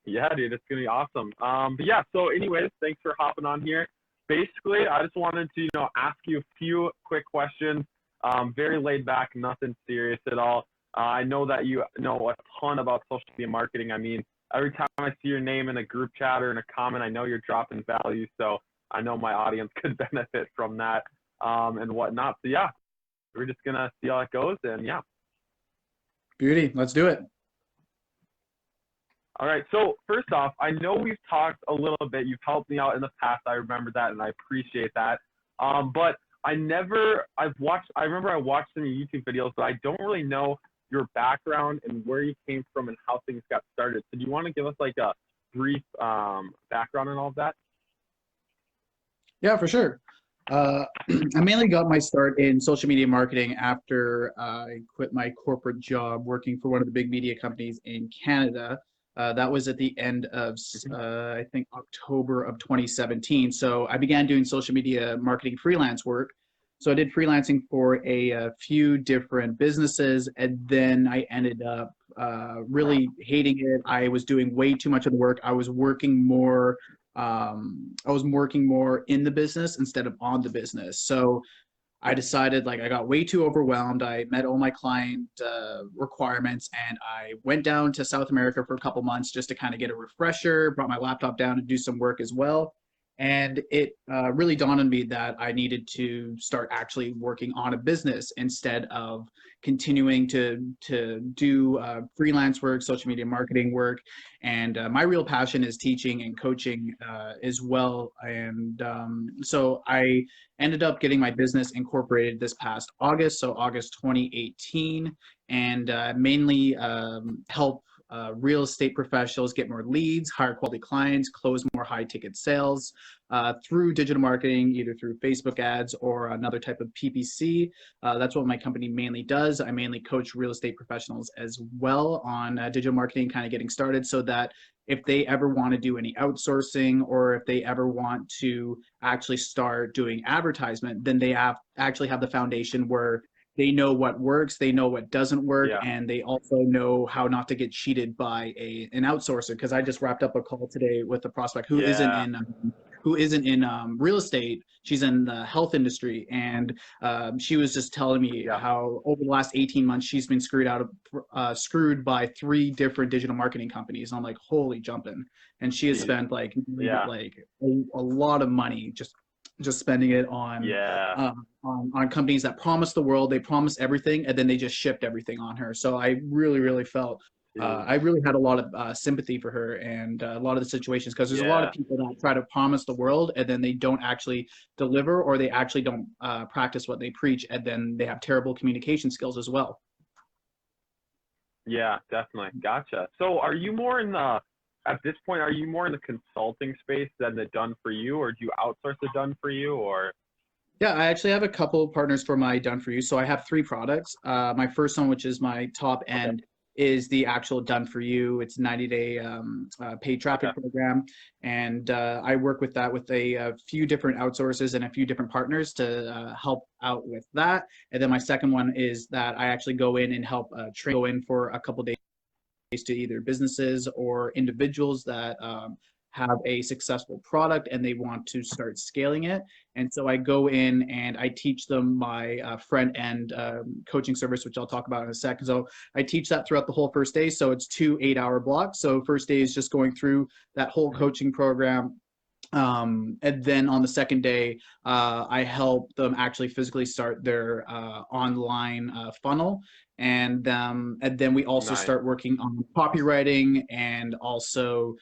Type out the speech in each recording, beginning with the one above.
Yeah, dude, it's gonna be awesome. But yeah, so anyways, thanks for hopping on here. Basically, I just wanted to, ask you a few quick questions. Very laid back, nothing serious at all. I know that you know a ton about social media marketing. I mean, every time I see your name in a group chat or in a comment, I know you're dropping value. So I know my audience could benefit from that, and whatnot. So yeah, we're just gonna see how it goes, and yeah. Beauty. Let's do it. All right. So first off, I know we've talked a little bit. You've helped me out in the past. I remember that, and I appreciate that. But I remember I watched some of your YouTube videos, but I don't really know your background and where you came from and how things got started. So do you want to give us like a brief background and all of that? Yeah, for sure. I mainly got my start in social media marketing after I quit my corporate job working for one of the big media companies in Canada. That was at the end of, I think, October of 2017. So I began doing social media marketing freelance work. So I did freelancing for a few different businesses, and then I ended up really hating it. I was doing way too much of the work. I was working more in the business instead of on the business. So I decided, like, I got way too overwhelmed. I met all my client requirements, and I went down to South America for a couple months just to kind of get a refresher, brought my laptop down to do some work as well. And it really dawned on me that I needed to start actually working on a business instead of continuing to do freelance work, social media marketing work. And my real passion is teaching and coaching as well. And so I ended up getting my business incorporated this past August, so August 2018, and mainly help real estate professionals get more leads, higher quality clients, close more high ticket sales through digital marketing, either through Facebook ads or another type of PPC. That's what my company mainly does. I mainly coach real estate professionals as well on digital marketing, kind of getting started, so that if they ever want to do any outsourcing, or if they ever want to actually start doing advertisement, then they actually have the foundation where they know what works, they know what doesn't work, Yeah. and they also know how not to get cheated by an outsourcer. Because I just wrapped up a call today with a prospect who isn't Yeah. in real estate. She's in the health industry, and she was just telling me Yeah. how over the last 18 months she's been screwed by 3 different digital marketing companies. And I'm like, holy jumping! And she has Jeez. spent like Yeah. a lot of money just spending it Yeah. on companies that promise the world. They promise everything, and then they just shipped everything on her. So I really felt Jeez. I really had a lot of sympathy for her, and a lot of the situations, because there's a lot of Yeah. people that try to promise the world and then they don't actually deliver, or they actually don't practice what they preach, and then they have terrible communication skills as well. Yeah, definitely. Gotcha. So are you more in the, at this point, are you more in the consulting space than the done for you, or do you outsource the done for you, or? Yeah, I actually have a couple partners for my done for you. So I have 3 products. My first one, which is my top Okay. end, is the actual done for you. It's 90-day paid traffic Okay. program, and I work with that with a few different outsources and a few different partners to help out with that. And then my second one is that I actually go in and help go in for a couple days to either businesses or individuals that have a successful product and they want to start scaling it. And so I go in and I teach them my front end coaching service, which I'll talk about in a second. So I teach that throughout the whole first day. So it's 2 8-hour blocks. So first day is just going through that whole coaching program. And then on the second day, I help them actually physically start their online funnel. And then we also Nice. start working on copywriting and also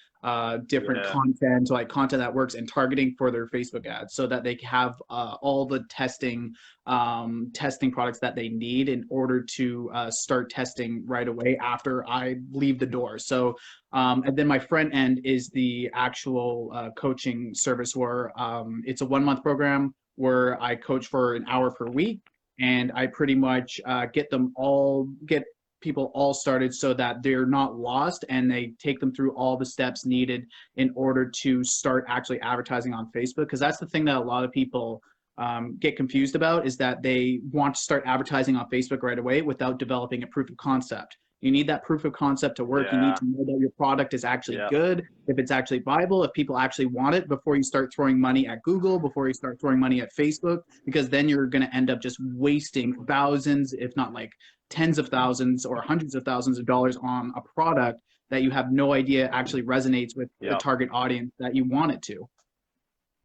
different Yeah. content, so like content that works, and targeting for their Facebook ads, so that they have all the testing products that they need in order to start testing right away after I leave the door. So and then my front end is the actual coaching service, where it's a 1-month program where I coach for an hour per week, and I pretty much get people all started so that they're not lost, and they take them through all the steps needed in order to start actually advertising on Facebook. Because that's the thing that a lot of people get confused about, is that they want to start advertising on Facebook right away without developing a proof of concept. You need that proof of concept to work. You need Yeah. to know that your product is actually Yeah. good, if it's actually viable, if people actually want it before you start throwing money at Google, before you start throwing money at Facebook, because then you're going to end up just wasting thousands, if not like tens of thousands or hundreds of thousands of dollars on a product that you have no idea actually resonates with the Yeah. target audience that you want it to.